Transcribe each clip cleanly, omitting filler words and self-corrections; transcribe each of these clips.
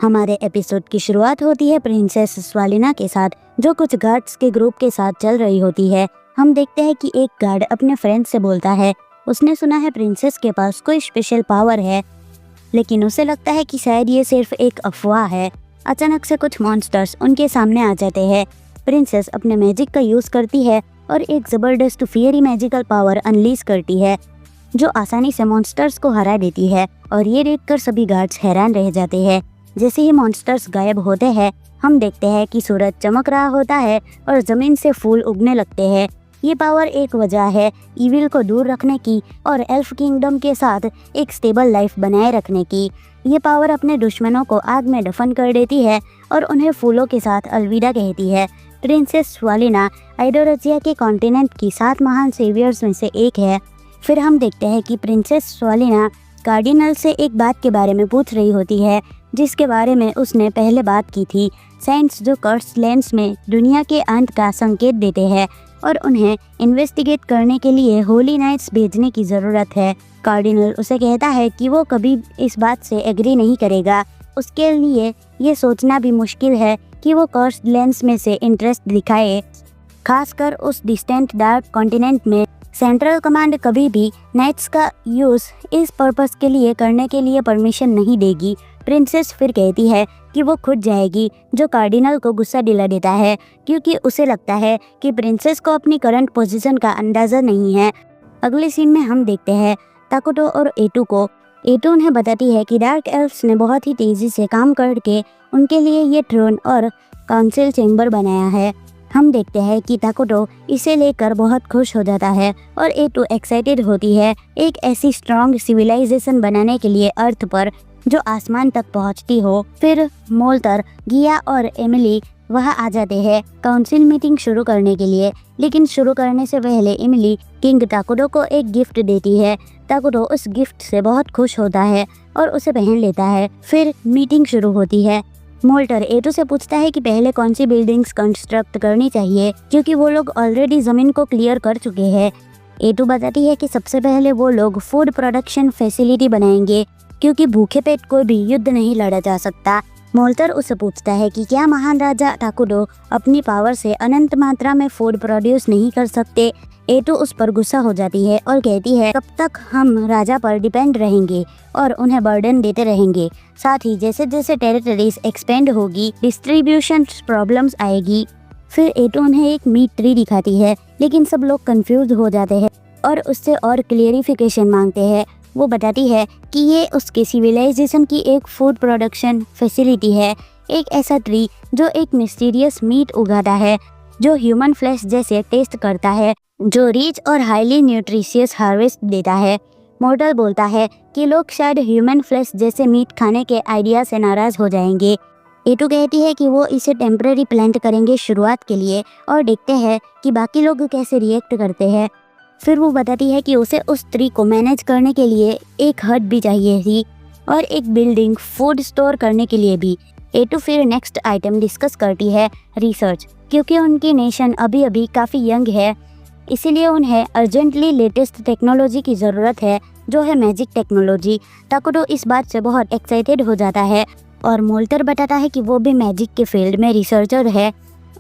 हमारे एपिसोड की शुरुआत होती है प्रिंसेस स्वालिना के साथ, जो कुछ गार्ड्स के ग्रुप के साथ चल रही होती है। हम देखते हैं कि एक गार्ड अपने फ्रेंड से बोलता है उसने सुना है प्रिंसेस के पास कोई स्पेशल पावर है, लेकिन उसे लगता है कि शायद ये सिर्फ एक अफवाह है। अचानक से कुछ मॉन्स्टर्स उनके सामने आ जाते हैं। प्रिंसेस अपने मैजिक का यूज करती है और एक जबरदस्त फियरी मैजिकल पावर अनलीज करती है, जो आसानी से मॉन्स्टर्स को हरा देती है। और ये देखकर सभी गार्ड्स हैरान रह जाते हैं। जैसे ही मॉन्स्टर्स गायब होते हैं, हम देखते हैं कि सूरज चमक रहा होता है और जमीन से फूल उगने लगते हैं। ये पावर एक वजह है इविल को दूर रखने की और एल्फ किंगडम के साथ एक स्टेबल लाइफ बनाए रखने की। ये पावर अपने दुश्मनों को आग में दफन कर देती है और उन्हें फूलों के साथ अलविदा कहती है। प्रिंसेस स्वालिना आइडोरजिया के कॉन्टिनेंट की 7 महान सेवियर्स में से एक है। फिर हम देखते हैं कि प्रिंसेस स्वालिना कार्डिनल से एक बात के बारे में पूछ रही होती है, जिसके बारे में उसने पहले बात की थी। साइंस जो कर्स लैंड्स में दुनिया के अंत का संकेत देते हैं और उन्हें इन्वेस्टिगेट करने के लिए होली नाइट्स भेजने की ज़रूरत है। कार्डिनल उसे कहता है कि वो कभी इस बात से एग्री नहीं करेगा। उसके लिए ये सोचना भी मुश्किल है कि वो कर्स लैंड्स में से इंटरेस्ट दिखाए, खासकर उस डिस्टेंट डार्क कॉन्टिनेंट में। सेंट्रल कमांड कभी भी नाइट्स का यूज़ इस पर्पस के लिए करने के लिए परमिशन नहीं देगी। प्रिंसेस फिर कहती है कि वो खुद जाएगी, जो कार्डिनल को गुस्सा दिला देता है, क्योंकि उसे लगता है कि प्रिंसेस को अपनी करंट पोजीशन का अंदाज़ा नहीं है। अगले सीन में हम देखते हैं ताकुटो और एटू को। एटू उन्हें बताती है कि डार्क एल्फ्स ने बहुत ही तेज़ी से काम करके उनके लिए ये थ्रोन और काउंसिल चेंबर बनाया है। हम देखते हैं कि ताकुटो इसे लेकर बहुत खुश हो जाता है और एटू एक्साइटेड होती है एक ऐसी स्ट्रॉन्ग सिविलाइजेशन बनाने के लिए अर्थ पर जो आसमान तक पहुंचती हो। फिर मोल्टर, गिया और एमिली वहां आ जाते हैं काउंसिल मीटिंग शुरू करने के लिए। लेकिन शुरू करने से पहले एमिली किंग ताकुटो को एक गिफ्ट देती है। ताकुटो उस गिफ्ट से बहुत खुश होता है और उसे पहन लेता है। फिर मीटिंग शुरू होती है। मोल्टर एटू से पूछता है कि पहले कौन सी बिल्डिंग्स कंस्ट्रक्ट करनी चाहिए, क्योंकि वो लोग ऑलरेडी ज़मीन को क्लियर कर चुके हैं। एटू बताती है कि सबसे पहले वो लोग फूड प्रोडक्शन फैसिलिटी बनाएंगे, क्योंकि भूखे पेट कोई भी युद्ध नहीं लड़ा जा सकता। मोल्टर उससे पूछता है कि क्या महान राजा ताकुटो अपनी पावर से अनंत मात्रा में फूड प्रोड्यूस नहीं कर सकते। एटू उस पर गुस्सा हो जाती है और कहती है कब तक हम राजा पर डिपेंड रहेंगे और उन्हें बर्डन देते रहेंगे। साथ ही जैसे जैसे टेरिटरीज एक्सपेंड होगी, डिस्ट्रीब्यूशन प्रॉब्लम्स आएगी। फिर एटू उन्हें एक मीट ट्री दिखाती है, लेकिन सब लोग कंफ्यूज हो जाते हैं और उससे और क्लियरिफिकेशन मांगते हैं। वो बताती है कि ये उसके सिविलाइजेशन की एक फूड प्रोडक्शन फैसिलिटी है, एक ऐसा ट्री जो एक मिस्टीरियस मीट उगाता है जो ह्यूमन फ्लैश जैसे टेस्ट करता है, जो रिच और हाईली न्यूट्रिशियस हार्वेस्ट देता है। मॉर्टल बोलता है कि लोग शायद ह्यूमन फ्लैश जैसे मीट खाने के आइडिया से नाराज हो जाएंगे। एटू कहती है कि वो इसे टेम्परेरी प्लांट करेंगे शुरुआत के लिए और देखते हैं कि बाकी लोग कैसे रिएक्ट करते हैं। फिर वो बताती है कि उसे उस ट्री को मैनेज करने के लिए एक हट भी चाहिए थी और एक बिल्डिंग फूड स्टोर करने के लिए भी। एटू फिर नेक्स्ट आइटम डिस्कस करती है रिसर्च, क्योंकि उनकी नेशन अभी अभी काफ़ी यंग है, इसीलिए उन्हें अर्जेंटली लेटेस्ट टेक्नोलॉजी की ज़रूरत है, जो है मैजिक टेक्नोलॉजी। ताकुटो इस बात से बहुत एक्साइटेड हो जाता है और मोल्टर बताता है कि वो भी मैजिक के फील्ड में रिसर्चर है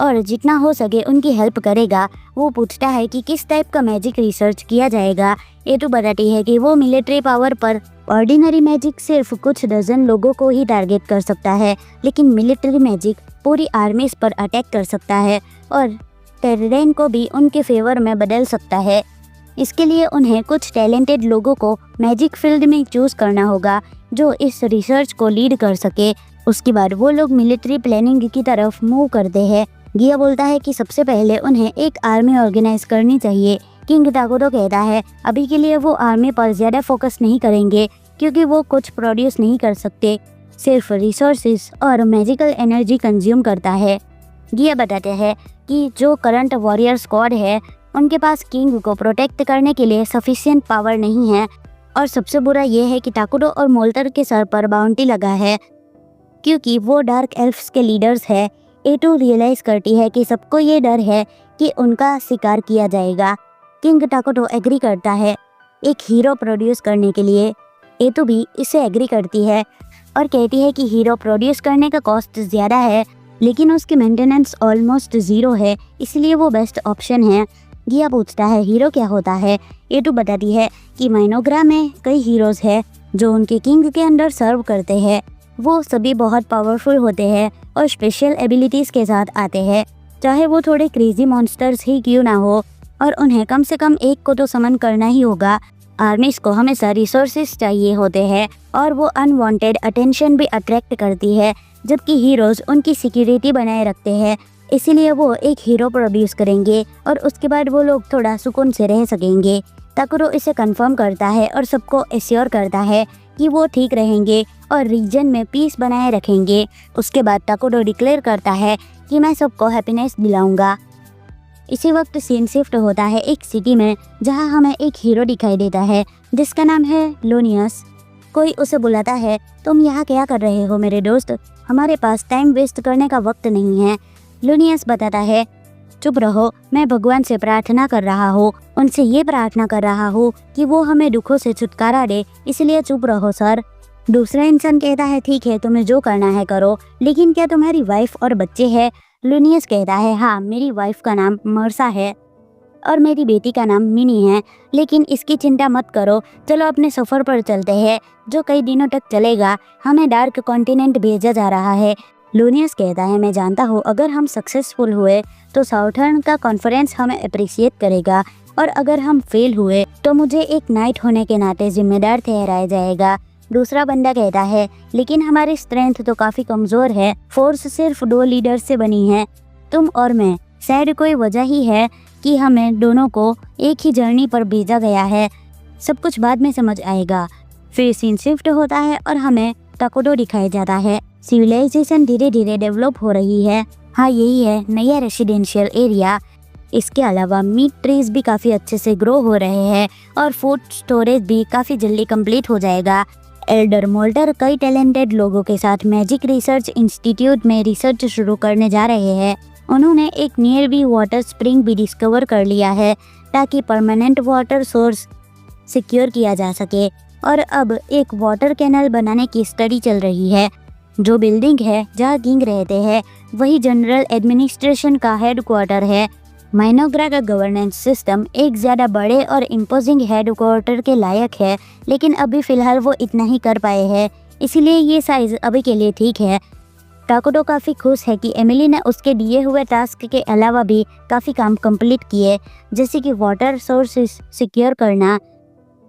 और जितना हो सके उनकी हेल्प करेगा। वो पूछता है कि किस टाइप का मैजिक रिसर्च किया जाएगा। एटू बताती है कि वो मिलिट्री पावर पर ऑर्डिनरी मैजिक सिर्फ कुछ डजन लोगों को ही टारगेट कर सकता है, लेकिन मिलिट्री मैजिक पूरी आर्मीज पर अटैक कर सकता है और टेरेन को भी उनके फेवर में बदल सकता है। इसके लिए उन्हें कुछ टैलेंटेड लोगों को मैजिक फील्ड में चूज़ करना होगा जो इस रिसर्च को लीड कर सके। उसके बाद वो लोग मिलिट्री प्लानिंग की तरफ मूव करते हैं। गिया बोलता है कि सबसे पहले उन्हें एक आर्मी ऑर्गेनाइज करनी चाहिए। किंग ताकुटो कहता है अभी के लिए वो आर्मी पर ज़्यादा फोकस नहीं करेंगे, क्योंकि वो कुछ प्रोड्यूस नहीं कर सकते, सिर्फ रिसोर्सेज और मैजिकल एनर्जी कंज्यूम करता है। गिया बताते हैं कि जो करंट वॉरियर स्क्वाड है उनके पास किंग को प्रोटेक्ट करने के लिए सफिशिएंट पावर नहीं है। और सबसे बुरा यह है कि ताकुटो और मोल्टर के सर पर बाउंटी लगा है, क्योंकि वो डार्क एल्फ्स के लीडर्स है। एटू रियलाइज करती है कि सबको ये डर है कि उनका शिकार किया जाएगा। किंग ताकुटो एग्री करता है एक हीरो प्रोड्यूस करने के लिए। एटू भी इससे एग्री करती है और कहती है कि हीरो प्रोड्यूस करने का कॉस्ट ज़्यादा है, लेकिन उसकी मेंटेनेंस ऑलमोस्ट ज़ीरो है, इसलिए वो बेस्ट ऑप्शन है। गिया पूछता है हीरो क्या होता है। एटू बताती है कि माइनोग्रा में कई हीरोज़ हैं जो उनके किंग के अंडर सर्व करते हैं। वो सभी बहुत पावरफुल होते हैं और स्पेशल एबिलिटीज़ के साथ आते हैं, चाहे वो थोड़े क्रेजी मॉन्स्टर्स ही क्यों ना हो, और उन्हें कम से कम एक को तो समन करना ही होगा। आर्मीज को हमेशा रिसोर्सेज चाहिए होते हैं और वो अनवांटेड अटेंशन भी अट्रैक्ट करती है, जबकि हीरोज़ उनकी सिक्योरिटी बनाए रखते हैं। इसीलिए वो एक हीरो प्रोड्यूस करेंगे और उसके बाद वो लोग थोड़ा सुकून से रह सकेंगे। ताकुरो इसे कंफर्म करता है और सबको एश्योर करता है कि वो ठीक रहेंगे और रीजन में पीस बनाए रखेंगे। उसके बाद ताकुरो डिक्लेयर करता है कि मैं सबको हैप्पीनेस दिलाऊंगा। इसी वक्त सीन शिफ्ट होता है एक सिटी में, जहां हमें एक हीरो दिखाई देता है जिसका नाम है लोनियस। कोई उसे बुलाता है, तुम यहाँ क्या कर रहे हो मेरे दोस्त, हमारे पास टाइम वेस्ट करने का वक्त नहीं है। लोनियस बताता है, चुप रहो, मैं भगवान से प्रार्थना कर रहा हूँ, उनसे ये प्रार्थना कर रहा हूँ कि वो हमें दुखों से छुटकारा दे, इसलिए चुप रहो सर। दूसरा इंसान कहता है, ठीक है तुम्हें जो करना है करो, लेकिन क्या तुम्हारी वाइफ और बच्चे हैं? लोनियस कहता है, हाँ मेरी वाइफ का नाम मर्सा है और मेरी बेटी का नाम मिनी है, लेकिन इसकी चिंता मत करो, चलो अपने सफ़र पर चलते हैं जो कई दिनों तक चलेगा। हमें डार्क कॉन्टिनेंट भेजा जा रहा है। लोनियस कहता है, मैं जानता हूँ अगर हम सक्सेसफुल हुए तो साउथर्न का कॉन्फ्रेंस हमें अप्रिशिएट करेगा, और अगर हम फेल हुए तो मुझे एक नाइट होने के नाते जिम्मेदार ठहराया जाएगा। दूसरा बंदा कहता है, लेकिन हमारी स्ट्रेंथ तो काफ़ी कमज़ोर है, फोर्स सिर्फ 2 लीडर से बनी है, तुम और मैं। शायद कोई वजह ही है कि हमें दोनों को एक ही जर्नी पर भेजा गया है, सब कुछ बाद में समझ आएगा। फिर सीन शिफ्ट होता है और हमें ताकुरो दिखाया जाता है। सिविलाइजेशन धीरे धीरे डेवलप हो रही है। हाँ यही है नया रेसिडेंशियल एरिया। इसके अलावा मीट ट्रीज भी काफ़ी अच्छे से ग्रो हो रहे हैं और फूड स्टोरेज भी काफ़ी जल्दी कंप्लीट हो जाएगा। एल्डर मोल्टर कई टैलेंटेड लोगों के साथ मैजिक रिसर्च इंस्टीट्यूट में रिसर्च शुरू करने जा रहे हैं। उन्होंने एक नियर बी वाटर स्प्रिंग भी डिस्कवर कर लिया है ताकि परमानेंट वाटर सोर्स सिक्योर किया जा सके, और अब एक वाटर कैनल बनाने की स्टडी चल रही है। जो बिल्डिंग है जहाँ किंग रहते हैं वही जनरल एडमिनिस्ट्रेशन का हेडक्वार्टर है। माइनोग्रा का गवर्नेंस सिस्टम एक ज़्यादा बड़े और इम्पोजिंग हेडक्वार्टर के लायक है, लेकिन अभी फ़िलहाल वो इतना ही कर पाए हैं, इसीलिए ये साइज़ अभी के लिए ठीक है। ताकुरो काफ़ी खुश है कि एमिली ने उसके दिए हुए टास्क के अलावा भी काफ़ी काम कंप्लीट किए, जैसे कि वाटर सोर्सेस सिक्योर करना,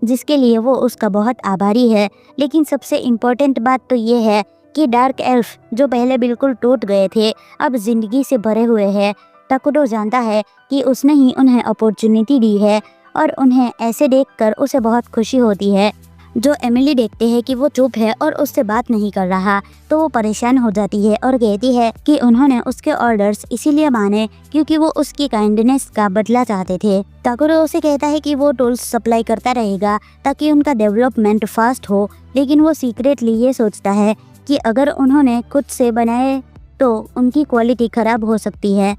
जिसके लिए वो उसका बहुत आभारी है। लेकिन सबसे इम्पोर्टेंट बात तो ये है कि डार्क एल्फ जो पहले बिल्कुल टूट गए थे अब ज़िंदगी से भरे हुए हैं। ताकुरो जानता है कि उसने ही उन्हें अपॉर्चुनिटी दी है और उन्हें ऐसे देखकर उसे बहुत खुशी होती है। जो एमिली देखते हैं कि वो चुप है और उससे बात नहीं कर रहा तो वो परेशान हो जाती है और कहती है कि उन्होंने उसके ऑर्डर्स इसीलिए माने क्योंकि वो उसकी काइंडनेस का बदला चाहते थे। ताकुरो उसे कहता है कि वो टूल्स सप्लाई करता रहेगा ताकि उनका डेवलपमेंट फास्ट हो, लेकिन वो सीक्रेटली ये सोचता है कि अगर उन्होंने खुद से बनाए तो उनकी क्वालिटी ख़राब हो सकती है।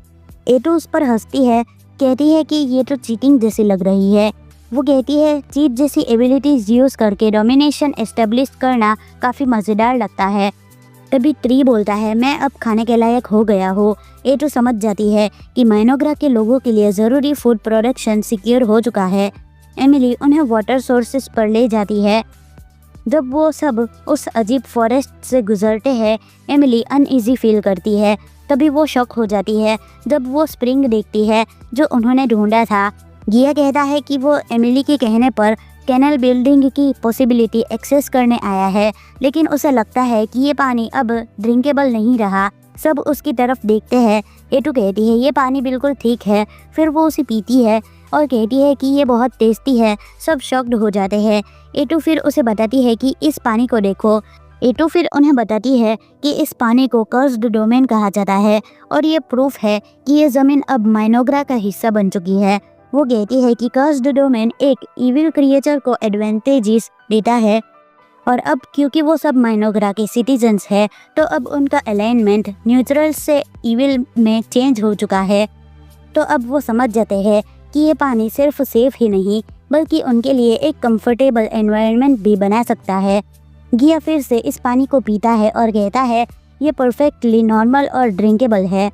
एटू उस पर हंसती है, कहती है कि ये तो चीटिंग जैसी लग रही है। वो कहती है चीट जैसी एबिलिटीज़ यूज़ करके डोमिनेशन एस्टेब्लिश करना काफ़ी मज़ेदार लगता है। तभी ट्री बोलता है, मैं अब खाने के लायक हो गया हूँ। एटू समझ जाती है कि माइनोग्रा के लोगों के लिए ज़रूरी फूड प्रोडक्शन सिक्योर हो चुका है। एमिली उन्हें वाटर सोर्सेस पर ले जाती है। जब वो सब उस अजीब फॉरेस्ट से गुजरते हैं एमिली अनईजी फील करती है। तभी वो शॉक हो जाती है जब वो स्प्रिंग देखती है जो उन्होंने ढूंढा था। गिया कहता है कि वो एमिली के कहने पर कैनल बिल्डिंग की पॉसिबिलिटी एक्सेस करने आया है, लेकिन उसे लगता है कि ये पानी अब ड्रिंकेबल नहीं रहा। सब उसकी तरफ देखते हैं। एटू कहती है ये पानी बिल्कुल ठीक है। फिर वो उसे पीती है और कहती है कि ये बहुत टेस्टी है। सब शॉक्ड हो जाते हैं। एटू फिर उसे बताती है कि इस पानी को देखो। एटू फिर उन्हें बताती है कि इस पानी को कर्स्ड डोमेन कहा जाता है और ये प्रूफ है कि ये ज़मीन अब माइनोग्रा का हिस्सा बन चुकी है। वो कहती है कि कर्स्ड डोमेन एक इविल क्रिएचर को एडवांटेजेस देता है, और अब क्योंकि वो सब माइनोग्रा के सिटीजन्स हैं तो अब उनका अलाइनमेंट न्यूट्रल से इविल में चेंज हो चुका है। तो अब वो समझ जाते हैं कि ये पानी सिर्फ सेफ ही नहीं बल्कि उनके लिए एक कंफर्टेबल एनवायरनमेंट भी बना सकता है। गिया फिर से इस पानी को पीता है और कहता है ये परफेक्टली नॉर्मल और ड्रिंकेबल है।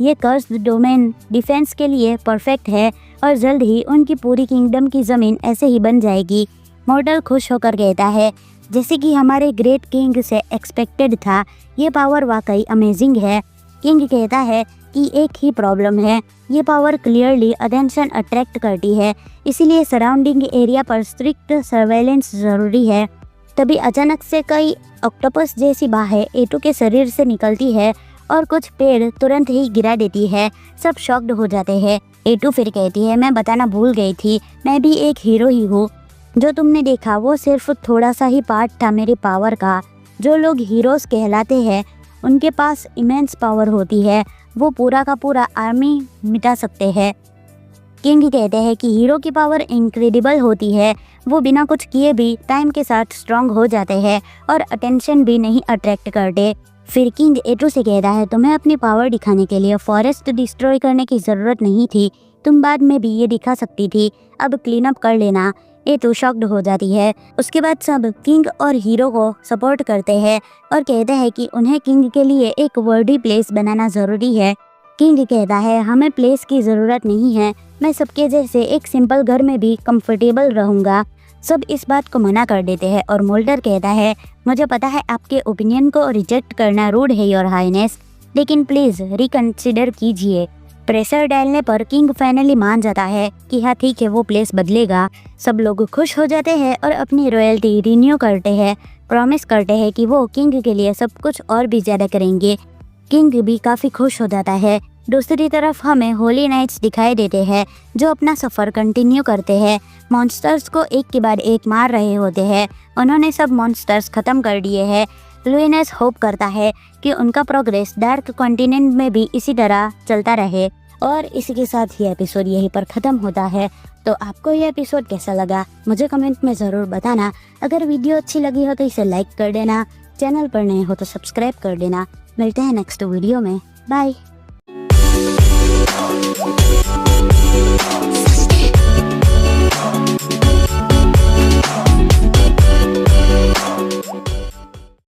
ये कर्स्ड डोमेन डिफेंस के लिए परफेक्ट है और जल्द ही उनकी पूरी किंगडम की ज़मीन ऐसे ही बन जाएगी। मॉर्टल खुश होकर कहता है जैसे कि हमारे ग्रेट किंग से एक्सपेक्टेड था, ये पावर वाकई अमेजिंग है। किंग कहता है कि एक ही प्रॉब्लम है, ये पावर क्लियरली अटेंशन अट्रैक्ट करती है, इसीलिए सराउंडिंग एरिया पर स्ट्रिक्ट सर्वेलेंस ज़रूरी है। तभी अचानक से कई ऑक्टोपस जैसी बाहें एटू के शरीर से निकलती है और कुछ पेड़ तुरंत ही गिरा देती है। सब शॉक्ड हो जाते हैं। एटू फिर कहती है मैं बताना भूल गई थी, मैं भी एक हीरो ही हूँ। जो तुमने देखा वो सिर्फ थोड़ा सा ही पार्ट था मेरी पावर का। जो लोग हीरोज़ कहलाते हैं उनके पास इमेंस पावर होती है, वो पूरा का पूरा आर्मी मिटा सकते हैं। किंग कहते हैं कि हीरो की पावर इनक्रेडिबल होती है, वो बिना कुछ किए भी टाइम के साथ स्ट्रांग हो जाते हैं और अटेंशन भी नहीं अट्रैक्ट करते। फिर किंग एटू से कहता है तुम्हें अपनी पावर दिखाने के लिए फॉरेस्ट डिस्ट्रॉय करने की ज़रूरत नहीं थी, तुम बाद में भी ये दिखा सकती थी, अब क्लीन अप कर लेना। एटू शॉक्ड हो जाती है। उसके बाद सब किंग और हीरो को सपोर्ट करते हैं और कहते हैं कि उन्हें किंग के लिए एक वर्दी प्लेस बनाना ज़रूरी है। किंग कहता है हमें प्लेस की ज़रूरत नहीं है, मैं सबके जैसे एक सिंपल घर में भी कंफर्टेबल रहूँगा। सब इस बात को मना कर देते हैं और मोल्डर कहता है मुझे पता है आपके ओपिनियन को रिजेक्ट करना रूड है योर हाईनेस, लेकिन प्लीज़ रिकंसिडर कीजिए। प्रेशर डालने पर किंग फाइनली मान जाता है कि हाँ ठीक है वो प्लेस बदलेगा। सब लोग खुश हो जाते हैं और अपनी रॉयल्टी रिन्यू करते हैं, प्रॉमिस करते हैं कि वो किंग के लिए सब कुछ और भी ज़्यादा करेंगे। किंग भी काफ़ी खुश हो जाता है। दूसरी तरफ हमें होली नाइट्स दिखाई देते हैं जो अपना सफ़र कंटिन्यू करते हैं। मॉन्स्टर्स को एक के बाद एक मार रहे होते हैं। उन्होंने सब मॉन्स्टर्स ख़त्म कर दिए हैं। लुइनस होप करता है कि उनका प्रोग्रेस डार्क कॉन्टिनेंट में भी इसी तरह चलता रहे। और इसी के साथ ये एपिसोड यहीं पर ख़त्म होता है। तो आपको ये एपिसोड कैसा लगा मुझे कमेंट में ज़रूर बताना। अगर वीडियो अच्छी लगी हो तो इसे लाइक कर देना, चैनल पर नए हो तो सब्सक्राइब कर देना। मिलते हैं नेक्स्ट वीडियो में, बाय।